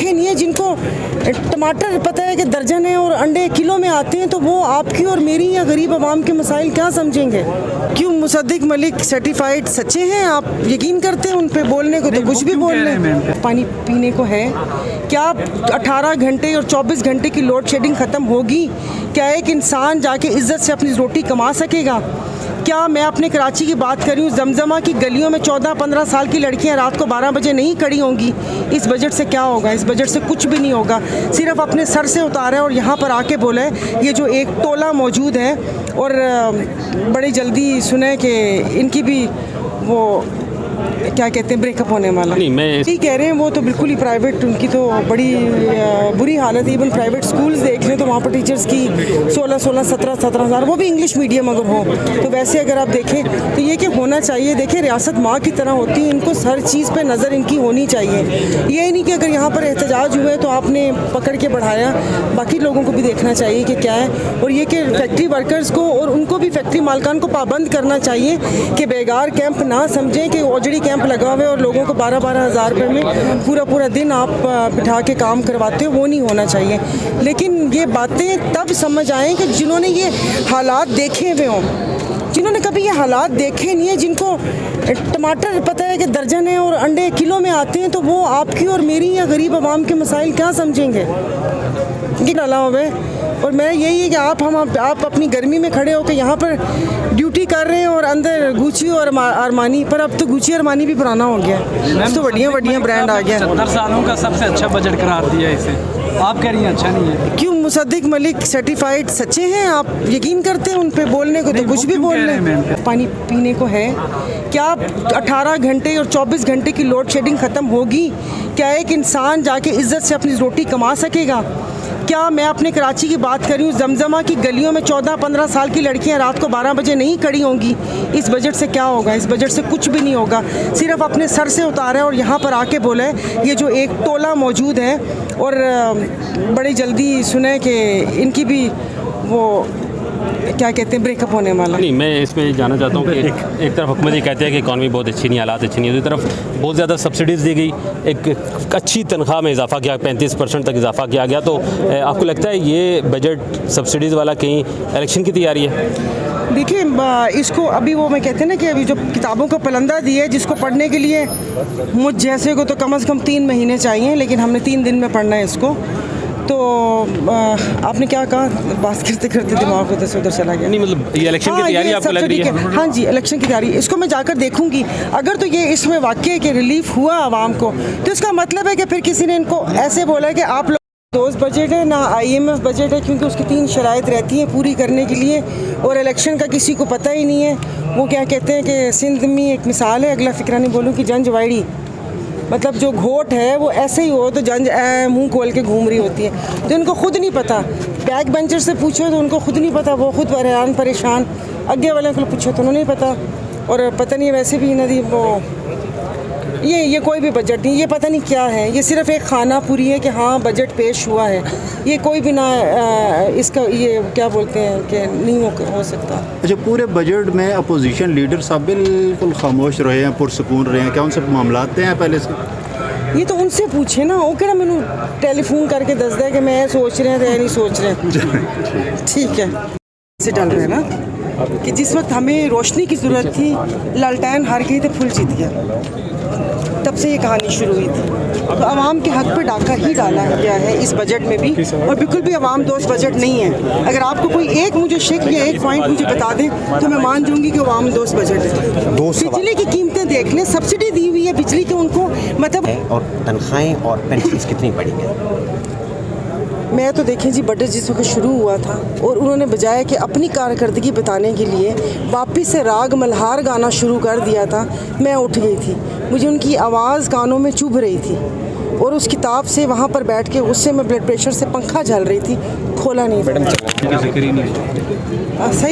देखे नहीं है, जिनको टमाटर पता है कि दर्जन है और अंडे किलो में आते हैं, तो वो आपकी और मेरी या गरीब आवाम के मसाइल क्या समझेंगे? क्यों मुसद्दिक मलिक सर्टिफाइड सच्चे हैं? आप यकीन करते हैं उन पे? बोलने को तो कुछ भी बोल रहे हैं। पानी पीने को है क्या? 18 घंटे और 24 घंटे की लोड शेडिंग ख़त्म होगी क्या? एक इंसान जाके इज्जत से अपनी रोटी कमा सकेगा क्या? मैं अपने कराची की बात कर रही हूँ, जमजमा की गलियों में 14-15 साल की लड़कियाँ रात को 12 बजे नहीं खड़ी होंगी। इस बजट से क्या होगा? इस बजट से कुछ भी नहीं होगा। सिर्फ अपने सर से उतारा है और यहाँ पर आके बोला है ये जो एक टोला मौजूद है, और बड़ी जल्दी सुने कि इनकी भी वो क्या कहते हैं ब्रेकअप होने वाला। नहीं, मैं ठीक कह रहे हैं। वो तो बिल्कुल ही प्राइवेट, उनकी तो बड़ी बुरी हालत है। इवन प्राइवेट स्कूल्स देख लें तो वहाँ पर टीचर्स की 16-16, 17-17 हज़ार, वो भी इंग्लिश मीडियम अगर हो तो। वैसे अगर आप देखें तो ये कि होना चाहिए, देखिए रियासत माँ की तरह होती है, इनको हर चीज़ पर नज़र इनकी होनी चाहिए। ये नहीं कि अगर यहाँ पर एहतजाज हुए तो आपने पकड़ के बढ़ाया, बाकी लोगों को भी देखना चाहिए कि क्या है। और ये कि फैक्ट्री वर्कर्स को और उनको भी फैक्ट्री मालकान को पाबंद करना चाहिए कि बेगार कैंप ना समझें कि ओजड़ी कैंप लगा हुए और लोगों को 12-12 हज़ार रुपये में पूरा दिन आप बिठा के काम करवाते हो, वो नहीं होना चाहिए। लेकिन ये बातें तब समझ आएँ कि जिन्होंने ये हालात देखे हुए हों, जिन्होंने कभी ये हालात देखे नहीं है, जिनको टमाटर पता है कि दर्जन है और अंडे किलो में आते हैं, तो वो आपकी और मेरी या गरीब आवाम के मसाइल क्या समझेंगे? ये डाला हुआ है। और मैं यही है कि आप अपनी गर्मी में खड़े होकर यहाँ पर ड्यूटी कर रहे हैं और अंदर गुची और अरमानी, पर अब तो गुची अरमानी भी पुराना हो गया, तो बढ़िया ब्रांड आ गया। 70 सालों का सबसे अच्छा बजट करार दिया इसे, आप कह रही हैं अच्छा नहीं है। क्यों मुसद्दिक मलिक सर्टिफाइड सच्चे हैं? आप यकीन करते हैं उन पे? बोलने को तो कुछ भी बोल रहे हैं। पानी पीने को है क्या? 18 घंटे और 24 घंटे की लोड शेडिंग ख़त्म होगी क्या? एक इंसान जाके इज्जत से अपनी रोटी कमा सकेगा क्या? मैं अपने कराची की बात कर रही हूँ, जमजमा की गलियों में 14-15 साल की लड़कियाँ रात को 12 बजे नहीं खड़ी होंगी। इस बजट से क्या होगा? इस बजट से कुछ भी नहीं होगा। सिर्फ अपने सर से उतारा है और यहाँ पर आके बोला है ये जो एक टोला मौजूद है, और बड़ी जल्दी सुने कि इनकी भी वो क्या कहते हैं ब्रेकअप होने वाला। नहीं, मैं इसमें जानना चाहता हूँ कि एक तरफ हुकूमत ये कहते हैं कि इकॉनमी बहुत अच्छी नहीं, हालात अच्छी नहीं है, दूसरी तरफ बहुत ज़्यादा सब्सिडीज़ दी गई, एक अच्छी तनख्वाह में इजाफा किया, 35% तक इजाफा किया गया। तो आपको लगता है ये बजट सब्सिडीज़ वाला कहीं इलेक्शन की तैयारी है? देखिए, इसको अभी वो मैं कहते हैं ना कि अभी जो किताबों का पलंदा दिया है, जिसको पढ़ने के लिए मुझ जैसे को तो कम से कम 3 महीने चाहिए, लेकिन हमने 3 दिन में पढ़ना है इसको। तो आपने क्या कहा? बात करते करते दिमाग उधर से उधर चला गया। नहीं, मतलब ये इलेक्शन की तैयारी आपको लग रही है? हाँ जी, इलेक्शन की तैयारी। इसको मैं जाकर देखूंगी। अगर तो ये इसमें वाकई के रिलीफ हुआ आवाम को, तो इसका मतलब है कि फिर किसी ने इनको ऐसे बोला है कि आप लोग दोस्त बजट है ना IMF बजट है, क्योंकि उसकी 3 शराइत रहती हैं पूरी करने के लिए, और इलेक्शन का किसी को पता ही नहीं है। वो क्या कहते हैं कि सिंध में एक मिसाल है, अगला फिक्रा नहीं बोलूँ, कि जंज वाइडी, मतलब जो घोट है वो ऐसे ही हो तो जंज मुंह खोल के घूम रही होती है, तो इनको खुद नहीं पता। बैक बेंचर से पूछो तो उनको खुद नहीं पता, वो खुद हैरान परेशान। आगे वाले को पूछो तो उन्होंने नहीं पता, और पता नहीं वैसे भी नदी वो ये कोई भी बजट नहीं, ये पता नहीं क्या है। ये सिर्फ एक खाना पूरी है कि हाँ बजट पेश हुआ है, ये कोई भी ना इसका ये क्या बोलते हैं कि नहीं हो सकता। अच्छा, पूरे बजट में अपोजिशन लीडर साहब बिल्कुल खामोश रहे हैं, पुरसकून रहे हैं, क्या उनसे मामलाते हैं पहले से? ये तो उनसे पूछे ना, वो क्या मैंने टेलीफोन करके दस दिया कि मैं सोच रहे हैं या नहीं सोच रहे। ठीक है, से डल रहे हैं ना कि जिस वक्त हमें रोशनी की ज़रूरत थी, लालटेन हार गई तो फुल जीत गया। तब से ये कहानी शुरू हुई थी। तो आवाम के हक पे डाका ही डाला गया है इस बजट में भी, और बिल्कुल भी आवाम दोस्त बजट नहीं है। अगर आपको कोई एक मुझे शेक या एक पॉइंट मुझे बता दें तो मैं मान दूंगी कि आवाम दोस्त बजट है। बिजली की कीमतें देख लें, सब्सिडी दी हुई है बिजली के उनको, मतलब और तनख्वाहें और पेंशन कितनी बढ़ी? मैं तो देखें जी, बजट जिस वक्त शुरू हुआ था और उन्होंने बजाय कि अपनी कारकर्दगी बताने के लिए वापस से राग मल्हार गाना शुरू कर दिया था, मैं उठ गई थी। मुझे उनकी आवाज़ कानों में चुभ रही थी, और उस किताब से वहाँ पर बैठ के उससे मैं ब्लड प्रेशर से पंखा झल रही थी, खोला नहीं। सही